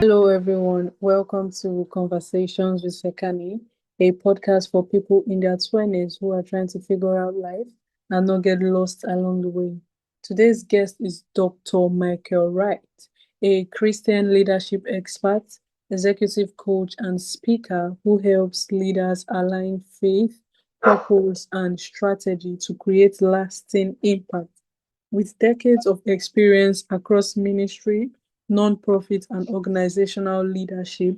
Hello, everyone. Welcome to Conversations with Sekani, a podcast for people in their 20s who are trying to figure out life and not get lost along the way. Today's guest is Dr. Michael Wright, a Christian leadership expert, executive coach, and speaker who helps leaders align faith, purpose, and strategy to create lasting impact. With decades of experience across ministry, nonprofit, and organizational leadership,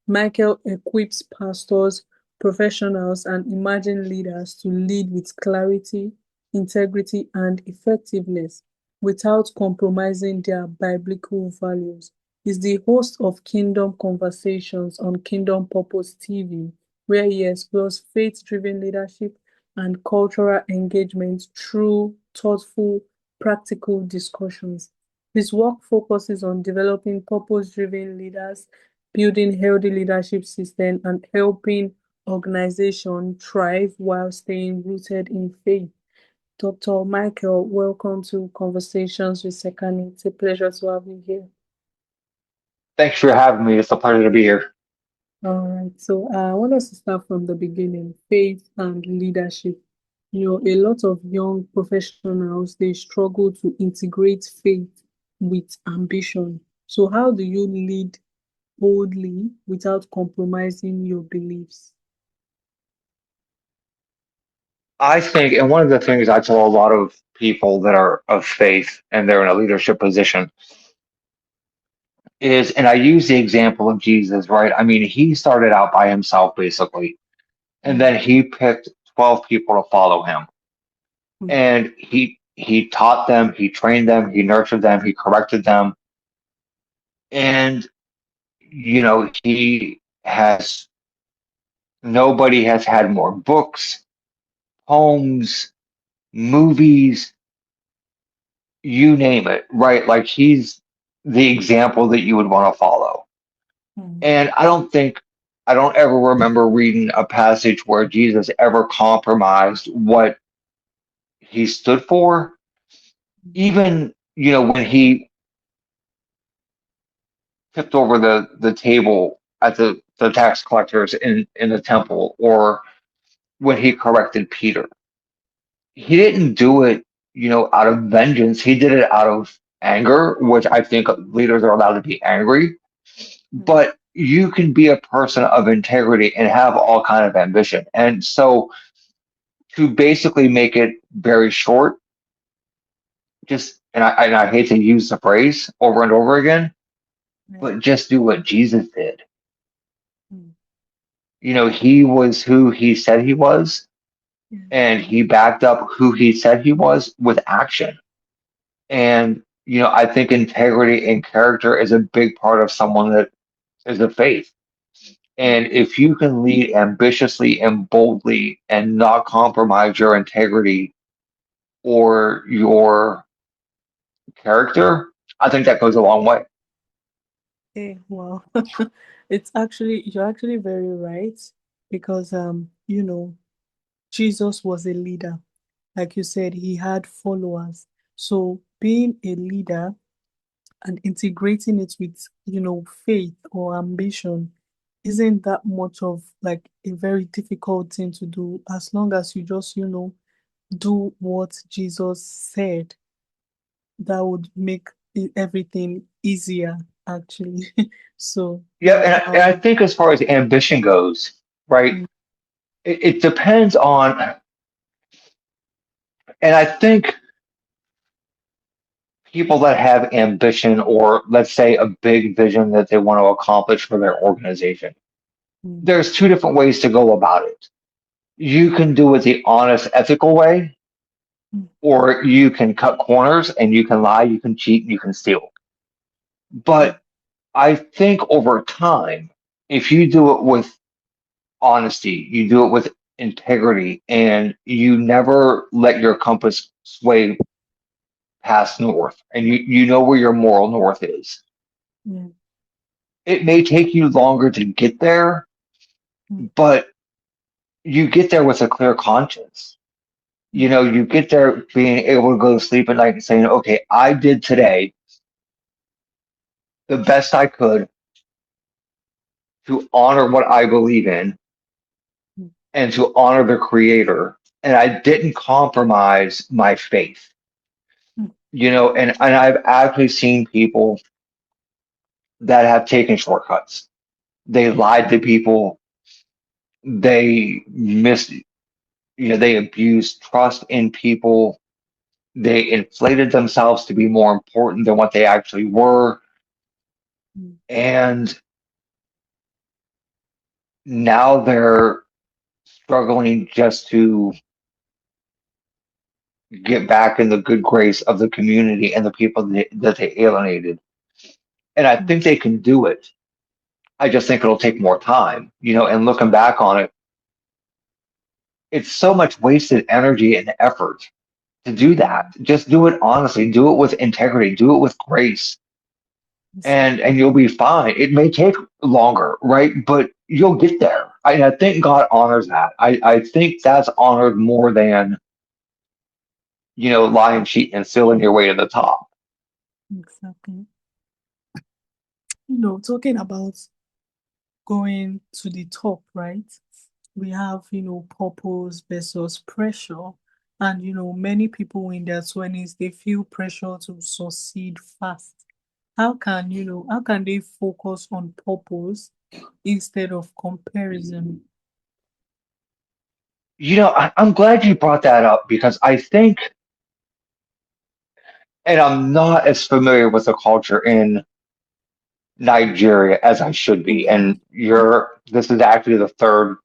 Michael equips pastors, professionals, and emerging leaders to lead with clarity, integrity, and effectiveness without compromising their biblical values. He's the host of Kingdom Conversations on Kingdom Purpose TV, where he explores faith driven leadership and cultural engagement through thoughtful, practical discussions. His work focuses on developing purpose-driven leaders, building healthy leadership systems, and helping organizations thrive while staying rooted in faith. Dr. Michael, welcome to Conversations with Sekani. It's a pleasure to have you here. Thanks for having me. It's a pleasure to be here. All right, so I want us to start from the beginning, faith and leadership. A lot of young professionals, they struggle to integrate faith with ambition. So how do you lead boldly without compromising your beliefs? I think, and one of the things I tell a lot of people that are of faith and they're in a leadership position is, and I use the example of Jesus, right? I mean, he started out by himself basically, and Mm, then he picked 12 people to follow him. mm, And he taught them, he trained them, he nurtured them, he corrected them. And, he has, nobody has had more books, poems, movies, you name it, right? Like he's the example that you would want to follow. mm, And I don't ever remember reading a passage where Jesus ever compromised what he stood for. Even, when he tipped over the table at the tax collectors in the temple, or when he corrected Peter, he didn't do it, out of vengeance. He did it out of anger, which I think leaders are allowed to be angry, mm. but you can be a person of integrity and have all kind of ambition. And so to basically make it very short, just and I hate to use the phrase over and over again, Yeah, but just do what Jesus did. mm, He was who he said he was, yeah, and he backed up who he said he was with action. And I think integrity and character is a big part of someone that is of faith. mm. And if you can lead ambitiously and boldly and not compromise your integrity or your character, I think that goes a long way. Okay, wow. You're actually very right because Jesus was a leader. Like you said, he had followers. So being a leader and integrating it with, faith or ambition isn't that much of like a very difficult thing to do as long as you just, do what Jesus said. That would make everything easier, actually. So, Yeah, yeah. and I think as far as ambition goes, right, Mm, it depends on, and I think people that have ambition or let's say a big vision that they want to accomplish for their organization, mm, there's two different ways to go about it. You can do it the honest, ethical way, mm, or you can cut corners and you can lie, you can cheat, you can steal. mm, But I think over time, if you do it with honesty, you do it with integrity, and you never let your compass sway past north, and you know where your moral north is. yeah, It may take you longer to get there, mm, but you get there with a clear conscience. mm, You get there being able to go to sleep at night and saying, okay, I did today the best I could. to honor what I believe in mm, and to honor the creator. And I didn't compromise my faith, mm, and I've actually seen people that have taken shortcuts. They lied to people. They they abused trust in people. They inflated themselves to be more important than what they actually were. mm, And now they're struggling just to get back in the good grace of the community and the people that they alienated. And I mm. think they can do it. I just think it'll take more time, and looking back on it, it's so much wasted energy and effort to do that. Mm. Just do it honestly, do it with integrity, do it with grace, and Exactly. you'll be fine. It may take longer, right? But you'll get there. I think God honors that. I think that's honored more than, lying, cheating, and stealing your way to the top. Exactly. Talking about going to the top, right? We have, purpose versus pressure. And, many people in their 20s, they feel pressure to succeed fast. How can they focus on purpose instead of comparison? I'm glad you brought that up because I think, and I'm not as familiar with the culture in Nigeria as I should be. Okay. And this is actually the third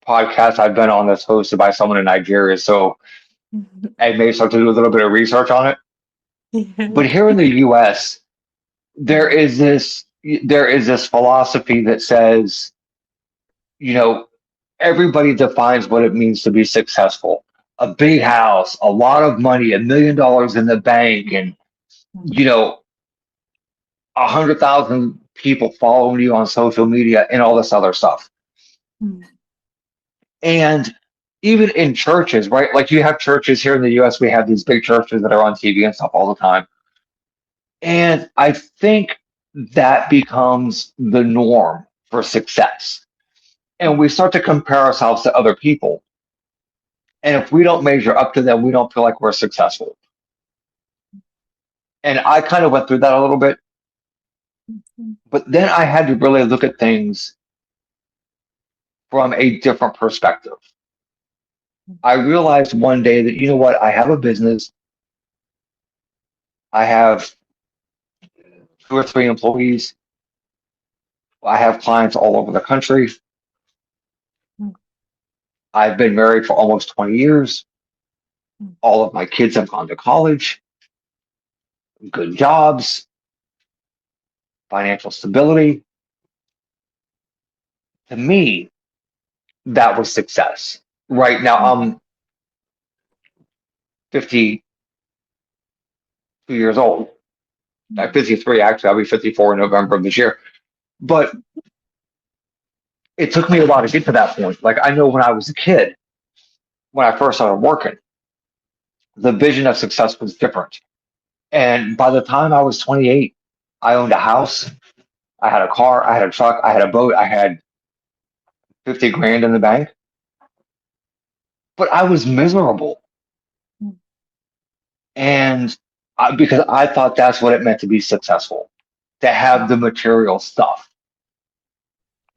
podcast I've been on that's hosted by someone in Nigeria. So I may start to do a little bit of research on it. Yeah. But here in the US, there Mm, is this there is this philosophy that says, you know, everybody defines what it means to be successful. A big house, a lot of money, $1 million in the bank, and mm, you know, 100,000 people following you on social media and all this other stuff. mm, And even in churches, right? Like you have churches here in the US, we have these big churches that are on TV and stuff all the time. And I think that becomes the norm for success. And mm, we start to compare ourselves to other people. And if we don't measure up to them, we don't feel like we're successful. And I kind of went through that a little bit, mm, but then I had to really look at things from a different perspective. I realized one day that, you know what, I have a business, I have 2 or 3 employees, I have clients all over the country. mm, I've been married for almost 20 years. mm, All of my kids have gone to college, good jobs, financial stability. To me, that was success. Right now, mm, I'm 52 years old. At mm, 53, actually, I'll be 54 in November of this year. But it took me a while to get to that point. Like, I know when I was a kid, when I first started working, the vision of success was different. And by the time I was 28, I owned a house, I had a car, I had a truck, I had a boat, I had 50 grand in the bank, but I was miserable. mm, And because I thought that's what it meant to be successful, to have mm, the material stuff.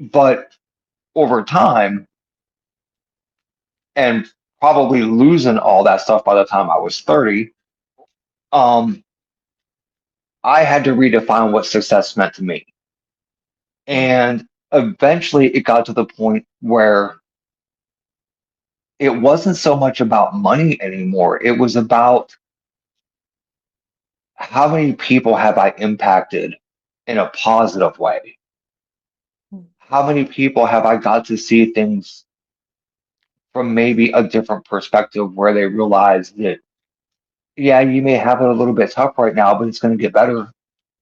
But over time, and probably losing all that stuff by the time I was 30, um, I had to redefine what success meant to me. mm, And eventually it got to the point where it wasn't so much about money anymore. It was about how many people have I impacted in a positive way? mm, How many people have I got to see things from maybe a different perspective where they realize that, yeah, you may have it a little bit tough right now, but it's going to get better,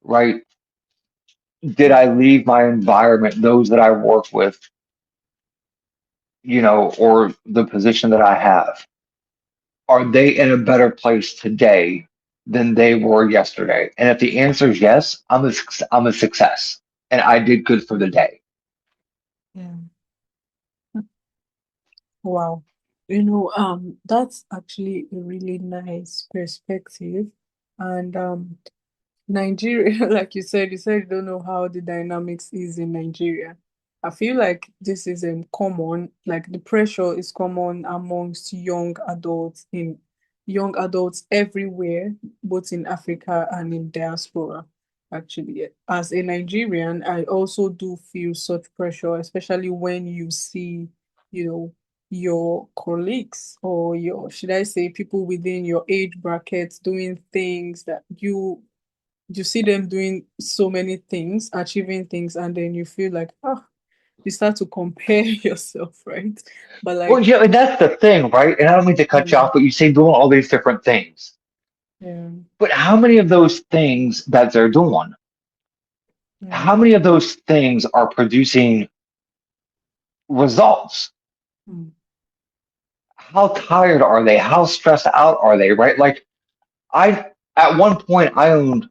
right? Did mm, I leave my environment, those that I work with, or the position that I have? Are they in a better place today than they were yesterday? And if the answer is yes, I'm a success. and I did good for the day. Yeah. Wow. That's actually a really nice perspective. And Nigeria, like you said you don't know how the dynamics is in Nigeria. I feel like this is common, like the pressure is common amongst young adults everywhere, both in Africa and in diaspora. Actually, as a Nigerian, I also do feel such pressure, especially when you see, you know, your colleagues or should I say, people within your age brackets doing things that you see them doing so many things, achieving things, and then you feel like, you start to compare yourself, right? But Well, like, yeah, and that's the thing, right? And I don't mean to cut you yeah, off, but you say doing all these different things. yeah, But how many of those things that they're doing, yeah, how many of those things are producing results? mm, How tired are they? How stressed out are they, right? Like at one point, I owned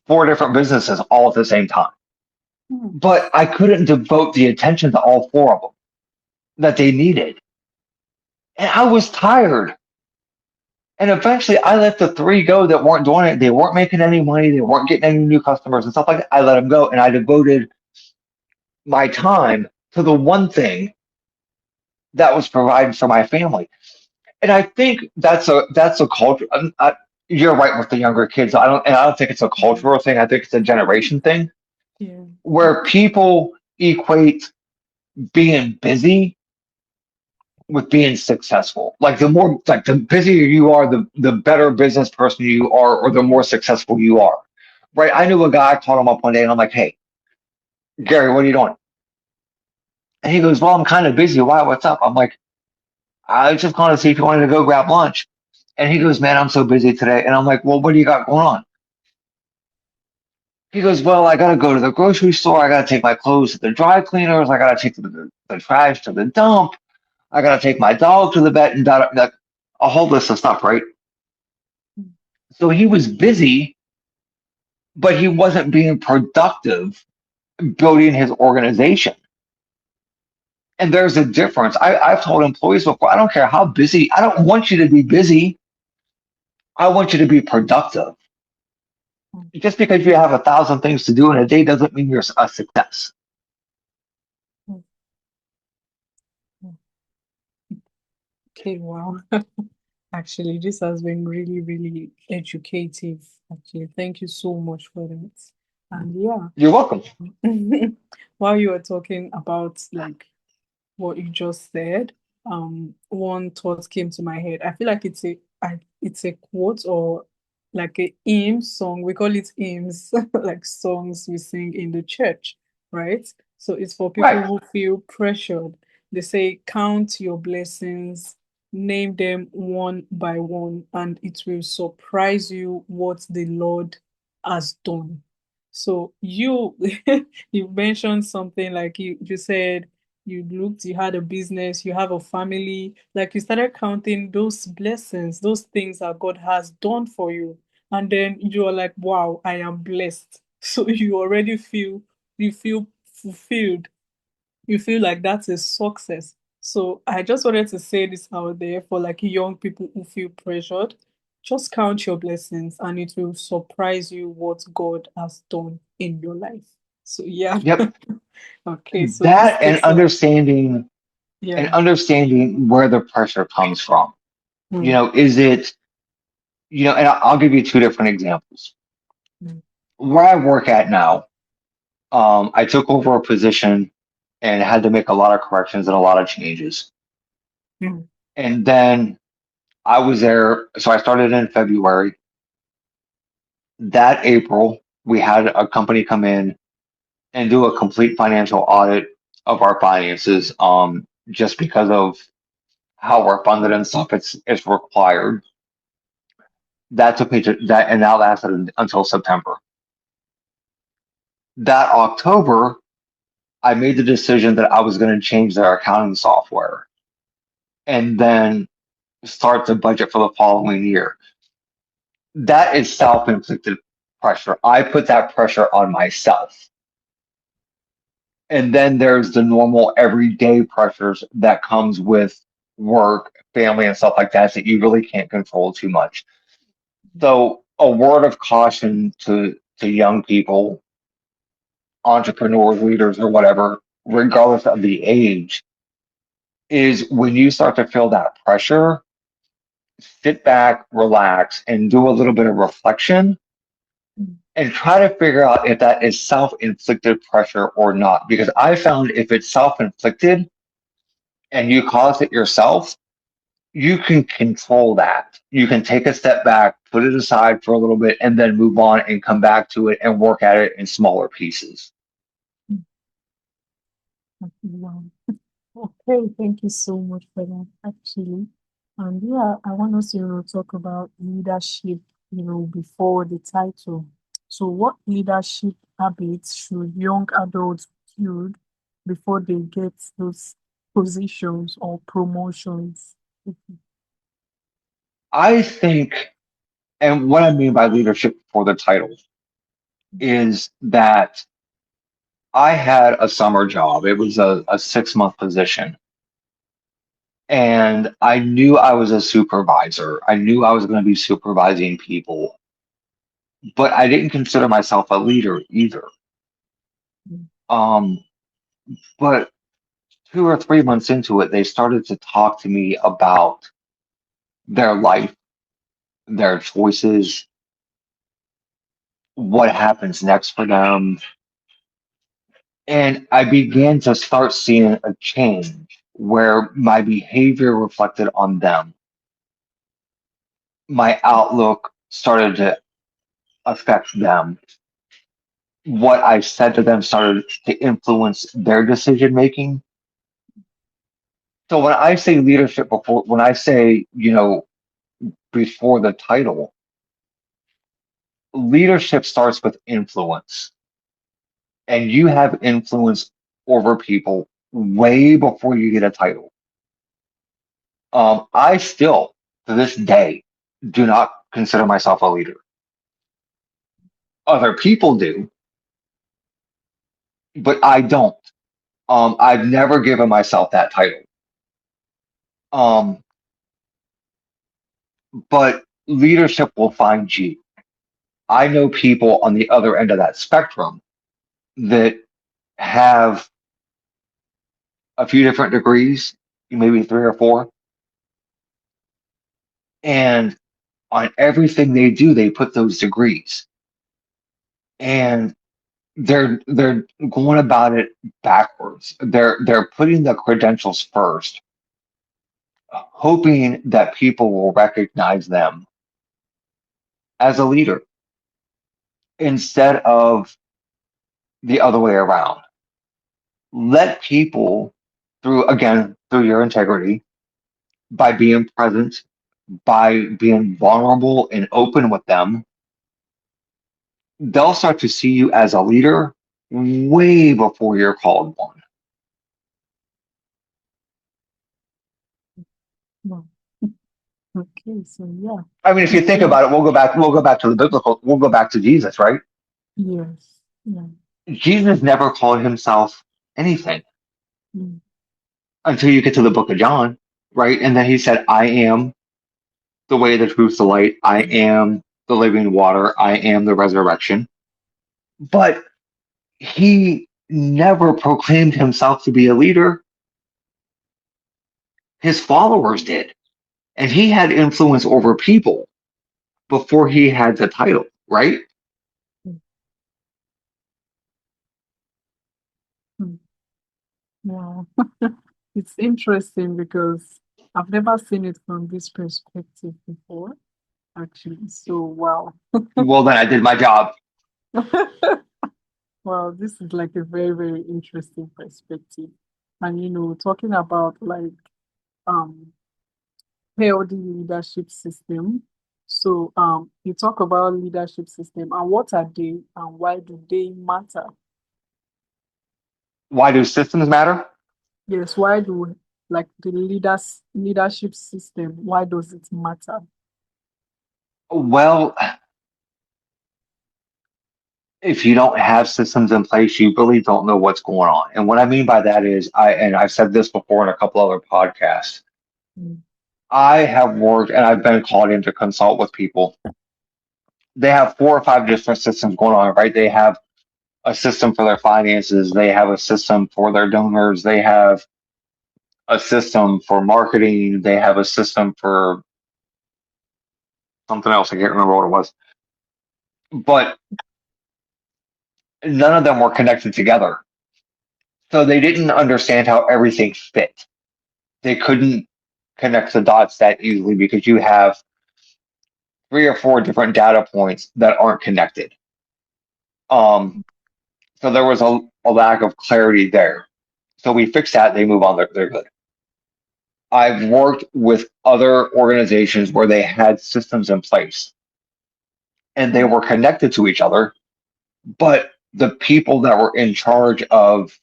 four different businesses all at the same time, mm, but I couldn't devote the attention to all four of them that they needed. And I was tired. And eventually I let the three go that weren't doing it. They weren't making any money. They weren't getting any new customers and stuff like that. I let them go and I devoted my time to the one thing that was providing for my family. And I think that's a culture. You're right with the younger kids. I don't think it's a mm, cultural thing. I think it's a generation thing yeah, where people equate being busy with being successful. Like the busier you are, the better business person you are, or the more successful you are. Right? I knew a guy. I called him up one day and I'm like, "Hey, Gary, what are you doing?" And he goes, "Well, I'm kind of busy. Why? What's up?" I'm like, "I was just calling to see if you wanted to go grab lunch." And he goes, "Man, I'm so busy today." And I'm like, "Well, what do you got going on?" He goes, "Well, I gotta go to the grocery store. I gotta take my clothes to the dry cleaners. I gotta take the trash to the dump. I gotta take my dog to the vet and a whole list of stuff, right?" mm, So he was busy, but he wasn't being productive building his organization. And there's a difference. I've told employees before, I don't care how busy, I don't want you to be busy. I want you to be productive. mm, Just because you have 1,000 things to do in a day doesn't mean you're a success. mm, mm. Okay, wow. Actually, this has been really, really educative. Actually, thank you so much for that. And yeah, You're welcome. while you were talking about like what you just said, one thought came to my head. I feel like it's a quote or like a hymn song. We call it hymns, like songs we sing in the church, right? So it's for people Right. who feel pressured. They say, count your blessings, name them one by one, and it will surprise you what the Lord has done. So you mentioned something like you said you had a business, you have a family, like you started counting those blessings, those things that God has done for you. And then you're like, wow, I am blessed. So you feel fulfilled. You feel like that's a success. So I just wanted to say this out there for like young people who feel pressured. Just count your blessings and it will surprise you what God has done in your life. So yeah. Yep. Okay, so this That takes us, and yeah. understanding where the pressure comes from. Mm, Is it, and I'll give you two different examples. mm, Where I work at now, I took over a position and had to make a lot of corrections and a lot of changes. mm, And then I was there. So I started in February. That April, we had a company come in and do a complete financial audit of our finances, just because of how we're funded and stuff. It's required. That took me to that, and that lasted until September. That October, I made the decision that I was going to change their accounting software and then start the budget for the following year. That is self-inflicted pressure. I put that pressure on myself. And then there's the normal everyday pressures that comes with work, family, and stuff like that you really can't control too much. So a word of caution to young people, entrepreneurs, leaders, or whatever, regardless of the age, is when you start to feel that pressure, sit back, relax, and do a little bit of reflection and try to figure out if that is self-inflicted pressure or not. Because I found if it's self-inflicted and you cause it yourself, you can control that. You can take a step back, put it aside for a little bit, and then move on and come back to it and work at it in smaller pieces. Wow. Okay, thank you so much for that, actually. And yeah, I want us to, talk about leadership, before the title. So, what leadership habits should young adults build before they get those positions or promotions? I think, and what I mean by leadership for the title is that I had a summer job. It was a 6 month position. And I knew I was a supervisor. I knew I was going to be supervising people, but I didn't consider myself a leader either. Um, but 2 or 3 months into it, they started to talk to me about their life, their choices, what happens next for them. And I began to start seeing a change where my behavior reflected on them. My outlook started to affect them. What I said to them started to influence their decision making. So when I say leadership before, when I say, before the title, leadership starts with influence. And you have influence over people way before you get a title. I still, to this day, do not consider myself a leader. Other people do, but I don't. I've never given myself that title. Um, but leadership will find you. I know people on the other end of that spectrum that have a few different degrees, maybe three or four, and on everything they do, they put those degrees. And they're going about it backwards. They're putting the credentials first, hoping that people will recognize them as a leader instead of the other way around. Let people through your integrity, by being present, by being vulnerable and open with them, they'll start to see you as a leader way before you're called one. Wow. Okay, so yeah, I mean, if you it's think very, about it, we'll go back to Jesus, right? yes, yeah. Jesus never called himself anything Mm, until you get to the book of John, right? And then he said, I am the way, the truth, the light. I am the living water. I am the resurrection. But he never proclaimed himself to be a leader. His followers did. And he had influence over people before he had the title, right? mm, mm. Wow. It's interesting because I've never seen it from this perspective before, actually. So, wow. Well, then I did my job. Wow, this is like a very, very interesting perspective. And talking about like um healthy leadership system. So you talk about leadership system and what are they and why do they matter? Why do systems matter? Yes, why do like the leadership system, why does it matter? Well, if you don't have systems in place, you really don't know what's going on. And what I mean by that is, and I've said this before in a couple other podcasts, Mm. I have worked and I've been called in to consult with people. They have 4 or 5 different systems going on, right? They have a system for their finances, they have a system for their donors, they have a system for marketing, they have a system for something else. I can't remember what it was. But none of them were connected together. So they didn't understand how everything fit. They couldn't connect the dots that easily because you have 3 or 4 different data points that aren't connected. Um, so there was a lack of clarity there. So we fixed that. They move on. They're good. I've worked with other organizations where they had systems in place and they were connected to each other, but the people that were in charge of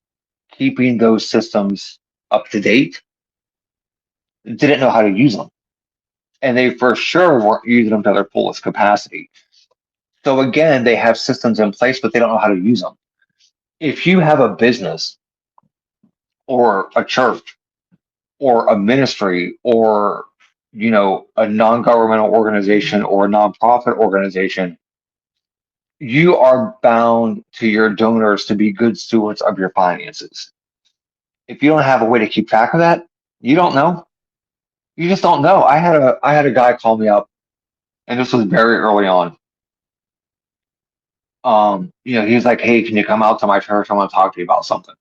keeping those systems up to date didn't know how to use them. And they for sure weren't using them to their fullest capacity. So again, they have systems in place, but they don't know how to use them. If you have a business or a church or a ministry or a non-governmental organization or a nonprofit organization, you are bound to your donors to be good stewards of your finances. If you don't have a way to keep track of that, you don't know. You just don't know. I had a guy call me up, and this was very early on. He was like, "Hey, can you come out to my church? I want to talk to you about something."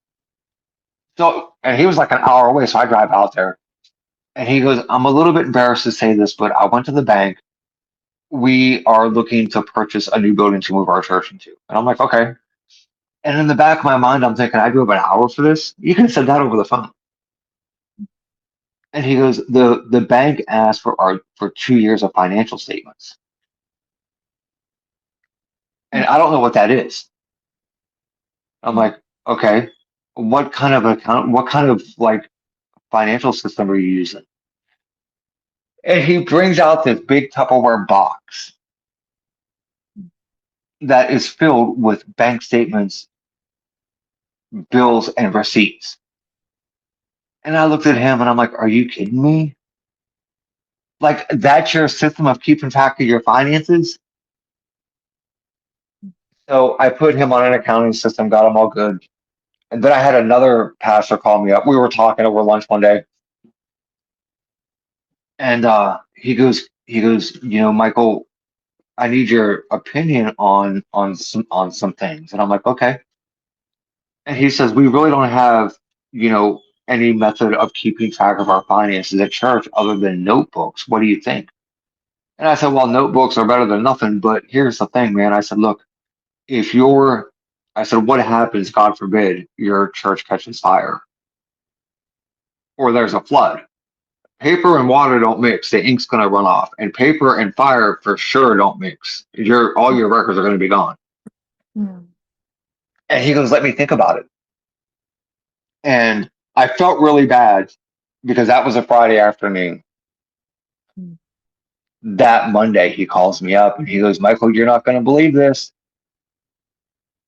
So, and he was like an hour away, so I drive out there, and he goes, "I'm a little bit embarrassed to say this, but I went to the bank. We are looking to purchase a new building to move our church into." And I'm like, "Okay." And in the back of my mind, I'm thinking, I drove an hour for this. You could have said that over the phone. And he goes, the bank asked for 2 years of financial statements, and I don't know what that is. I'm like, okay, what kind of account? What kind of like financial system are you using? And he brings out this big Tupperware box that is filled with bank statements, bills, and receipts. And I looked at him and I'm like, are you kidding me? Like, that's your system of keeping track of your finances? So I put him on an accounting system, got him all good. And then I had another pastor call me up. We were talking over lunch one day, and he goes, Michael, I need your opinion on some things. And I'm like, okay. And he says, we really don't have, you know, any method of keeping track of our finances at church other than notebooks. What do you think? And I said, well, notebooks are better than nothing, but here's the thing, man. I said, look, if you're, I said, what happens, God forbid, your church catches fire or there's a flood? Paper and water don't mix. The ink's going to run off, and paper and fire for sure don't mix. All your records are going to be gone. Mm. And he goes, let me think about it. And I felt really bad because that was a Friday afternoon. Mm. That Monday, he calls me up and he goes, Michael, you're not going to believe this.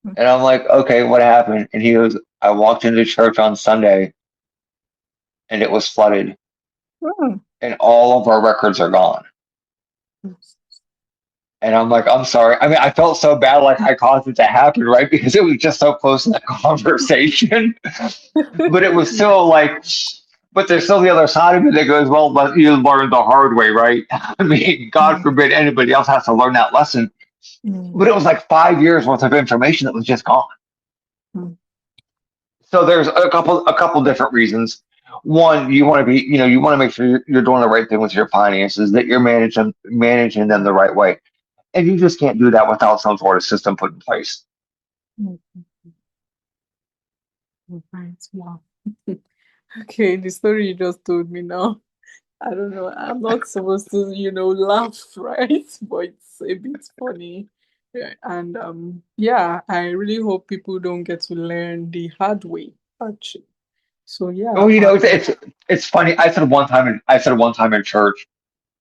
Mm. And I'm like, okay, what happened? And he goes, I walked into church on Sunday and it was flooded Mm. and all of our records are gone. And I'm like, I'm sorry. I mean, I felt so bad, like I caused it to happen, right? Because it was just so close in the conversation. But it was still like, but there's still the other side of it that goes, well, but you learned the hard way, right? I mean, God Mm. forbid anybody else has to learn that lesson. But Mm. it was like 5 years worth of information that was just gone. Mm. So there's a couple different reasons. One, you want to be, you want to make sure you're doing the right thing with your finances, that you're managing them the right way. And you just can't do that without some sort of system put in place. Mm. Right. Wow. Okay, the story you just told me now. I don't know. I'm not supposed to, laugh, right? But it's a bit funny. Yeah, and yeah, I really hope people don't get to learn the hard way, actually. So Oh, yeah, it's funny. I said one time in church,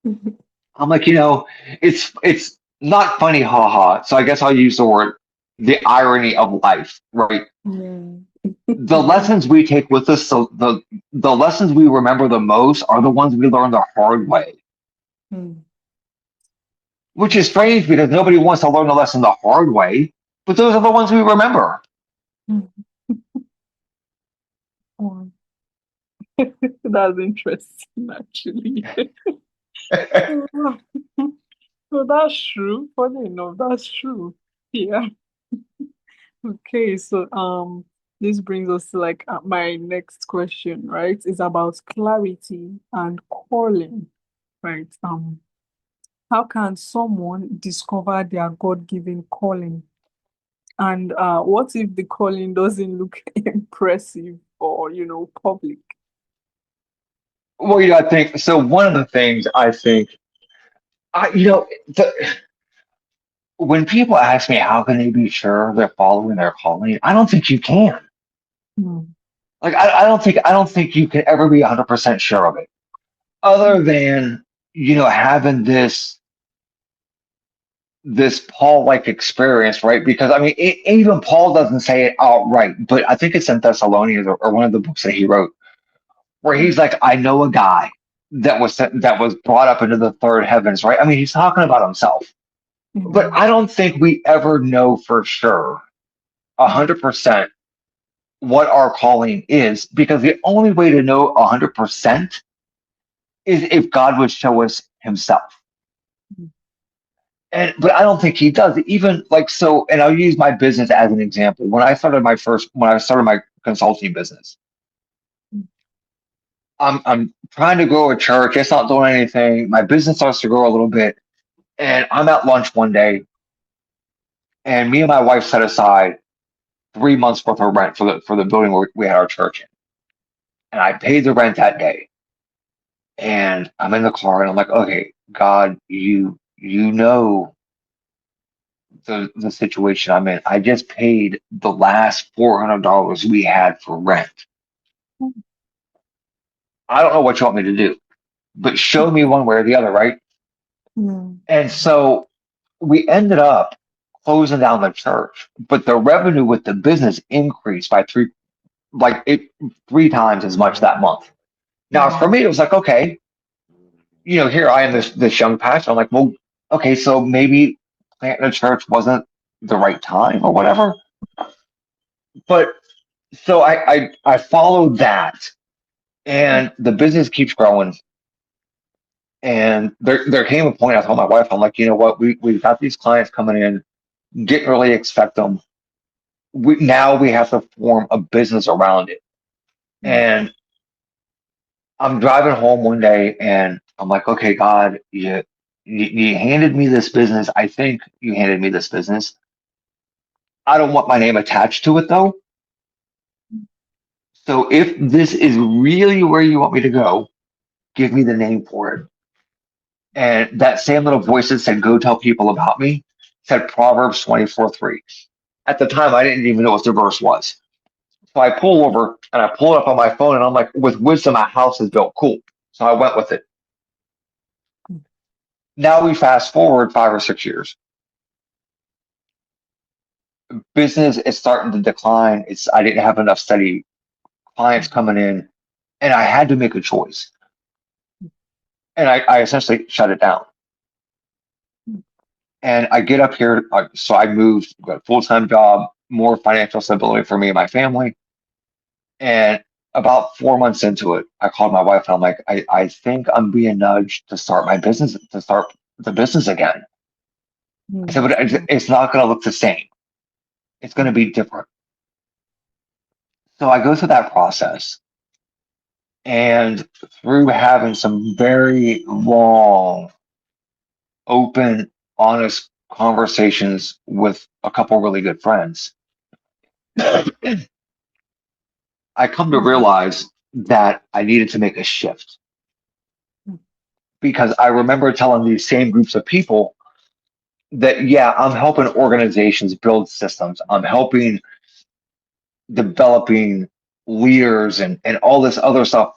I'm like, it's not funny, haha. So I guess I'll use the word. the irony of life, right? Yeah. The lessons we take with us, so the lessons we remember the most are the ones we learn the hard way, Mm. which is strange because nobody wants to learn the lesson the hard way, but those are the ones we remember. Mm. Wow. That's interesting, actually. Oh, so that's true. Funny enough, that's true. Yeah. Okay. So, this brings us to like my next question, right? Is about clarity and calling, right? How can someone discover their God-given calling? And what if the calling doesn't look impressive or, public? Well, I think so. One of the things I think, when people ask me how can they be sure they're following their calling, I don't think you can. Mm, Like, I don't think you can ever be 100% sure of it, other than having this Paul-like experience, right? Because I mean, even Paul doesn't say it outright, but I think it's in Thessalonians or one of the books that he wrote, where mm, he's like, "I know a guy that was brought up into the third heavens," right? I mean, he's talking about himself, but mm, I don't think we ever know for sure, mm, 100% what our calling is, because the only way to know 100% is if God would show us Himself. mm, But I don't think he does. Even like so, and I'll use my business as an example. When I started my consulting business, mm, I'm trying to grow a church. It's not doing anything. My business starts to grow a little bit, and I'm at lunch one day, and me and my wife set aside 3 months worth of rent for the building where we had our church in, and I paid the rent that day. And I'm in the car, and I'm like, okay, God, you know the situation I'm in. I just paid the last $400 we had for rent. I don't know what you want me to do, but show me one way or the other, right? mm, And so we ended up closing down the church, but the revenue with the business increased by three times as much that month. Now for mm, me, it was like, okay, here I am, this young pastor. I'm like, well, okay, so maybe planting a church wasn't the right time or whatever. But so I followed that, mm, and the business keeps growing. And there came a point I told my wife, I'm like, you know what, we've got these clients coming in, didn't really expect them. Now we have to form a business around it. mm, And I'm driving home one day, and I'm like, okay, God, you handed me this business. I think you handed me this business. I don't want my name attached to it though. So if this is really where you want me to go, give me the name for it. And that same little voice that said, go tell people about me, said Proverbs 24:3. At the time, I didn't even know what the verse was. So I pull over and I pull it up on my phone, and I'm like, with wisdom, a house is built. Cool. So I went with it. mm, Now we fast forward 5 or 6 years. Business is starting to decline. I didn't have enough steady clients coming in, and I had to make a choice. And I essentially shut it down. mm, And I get up here, so I moved, got a full-time job, more financial stability for me and my family. And about 4 months into it, I called my wife, and I'm like, I think I'm being nudged to start the business again. I said, mm, but mm, it's not going to look the same. It's going to be different. So I go through that process, and through having some very long, open, honest conversations with a couple really good friends, I come to mm, realize that I needed to make a shift, mm, because I remember telling these same groups of people that, yeah, I'm helping organizations build systems. I'm helping developing leaders and all this other stuff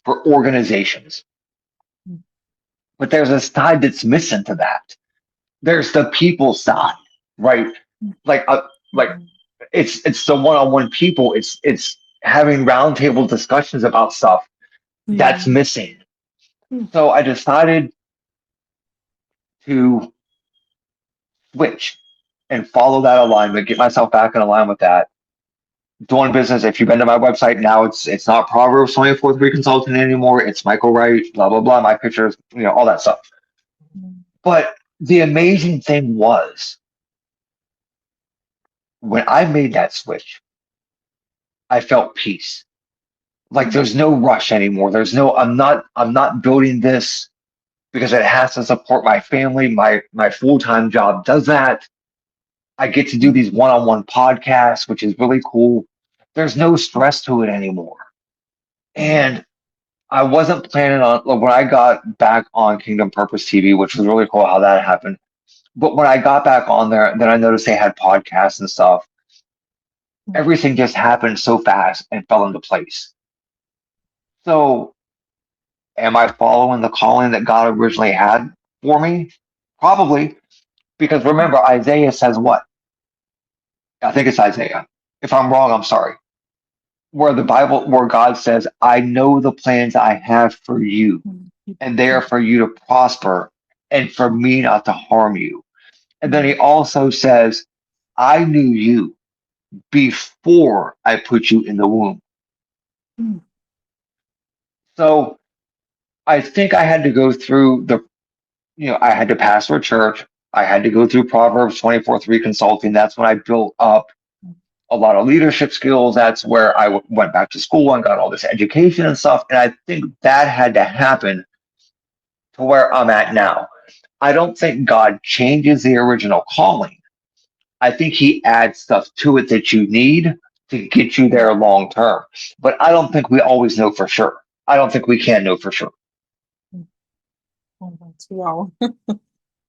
for organizations. mm, But there's a side that's missing to that. There's the people side. right? Like, like Mhm. it's the one-on-one people. It's having roundtable discussions about stuff that's Mm. missing. Mm. So I decided to switch and follow that alignment, get myself back in alignment with that. Doing business. If you've been to my website now, it's not Proverbs 24/3 Consulting anymore. It's Michael Wright, blah blah blah. My pictures, all that stuff. Mm. But the amazing thing was when I made that switch, I felt peace. Like Mm. there's no rush anymore. There's no I'm not building this because it has to support my family. My full-time job does that. I get to do Mm. these one-on-one podcasts, which is really cool. There's no stress to it anymore. Mm. And I wasn't planning on like, when I got back on Kingdom Purpose TV, which was really cool how that happened. But when I got back on there, then I noticed they had podcasts and stuff. Mm. Everything just happened so fast and fell into place. So, am I following the calling that God originally had for me? Probably, because remember, Isaiah says what? I think it's Isaiah. If I'm wrong, I'm sorry. Where God says, I know the plans I have for you, Mm. and they are for you to prosper and for me not to harm you. And then he Mm. also says, I knew you before I put you in the womb. Mm. So I think I had to go through I had to pastor a church. I had to go through Proverbs 24/3 Consulting. That's when I built up a lot of leadership skills. That's where I went back to school and got all this education and stuff. And I think that had to happen to where I'm at now. I don't think God changes the original calling. I think he adds stuff to it that you need to get you there long term. But I don't think we always know for sure. I don't think we can know for sure. Mm. Oh, that's wow.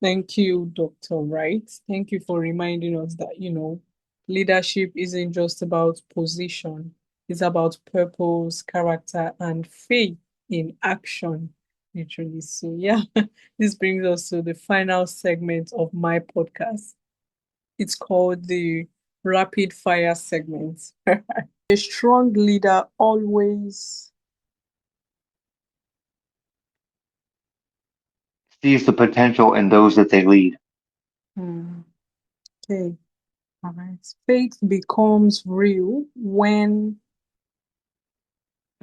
Thank you, Dr. Wright. Thank you for reminding us that, leadership isn't just about position, it's about purpose, character, and faith in action, literally. So, yeah, this brings us to the final segment of my podcast. It's called the rapid fire segment. A strong leader always. Sees the potential in those that they lead. Hmm, okay, all right. Faith becomes real when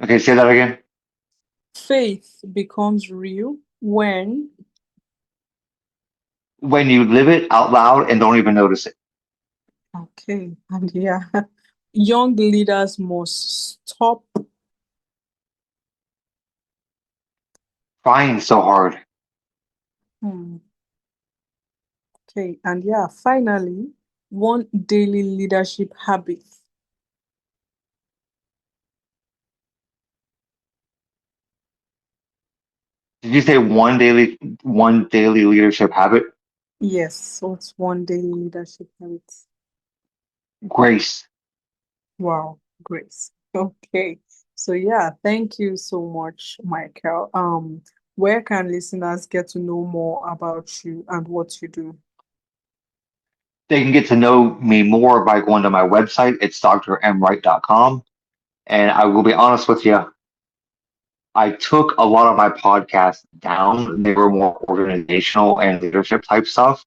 Okay, say that again. faith becomes real when, When you live it out loud and don't even notice it. okay, and yeah, young leaders must stop. Trying so hard. Hmm, okay, and yeah, finally, one daily leadership habit. Did you say one daily leadership habit? Yes, what's one daily leadership habit? Grace. Wow, Grace. Okay. So yeah, thank you so much, Michael. Where can listeners get to know more about you and what you do? They can get to know me more by going to my website. It's drmwright.com. And I will be honest with you, I took a lot of my podcasts down. They were more organizational and leadership type stuff.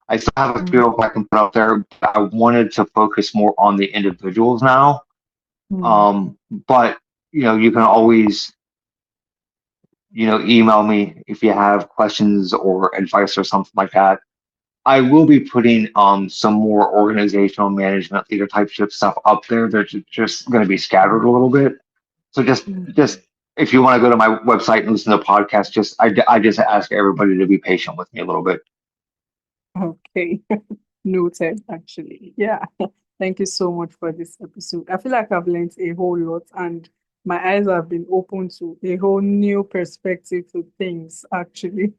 I still have a few Mm. of them I can put up there, but I wanted to focus more on the individuals now. Mm. Um, but you can always, email me if you have questions or advice or something like that. I will be putting some more organizational management leader type ship stuff up there. They're just going to be scattered a little bit. So just Mm. if you want to go to my website and listen to the podcast, I just ask everybody to be patient with me a little bit. Okay. Noted, actually. Yeah. Thank you so much for this episode. I feel like I've learned a whole lot and my eyes have been opened to a whole new perspective to things, actually.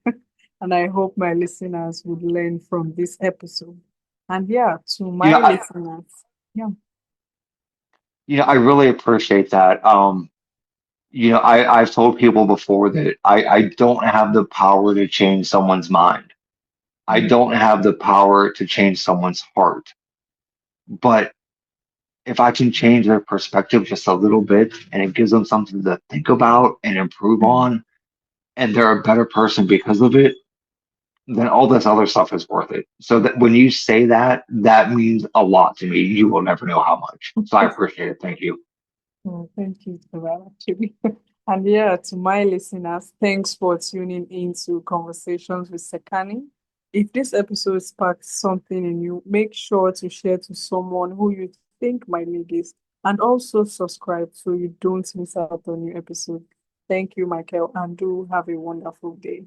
And I hope my listeners would learn from this episode. And yeah, to You know, my I listeners, yeah. I really appreciate that. I've told people before that I don't have the power to change someone's mind. I don't have the power to change someone's heart, but if I can change their perspective just a little bit and it gives them something to think about and improve Mm. on, and they're a better person because of it, then all this other stuff is worth it. So that when you say that, that means a lot to me. You will never know how much. So I appreciate it. Thank you. Oh, thank you for that, actually. And yeah, to my listeners, thanks for tuning in to Conversations with Sekani. If this episode sparked something in you, make sure to share to someone who you think might need this. And also subscribe so you don't miss out on new episode. Thank you, Michael, and do have a wonderful day.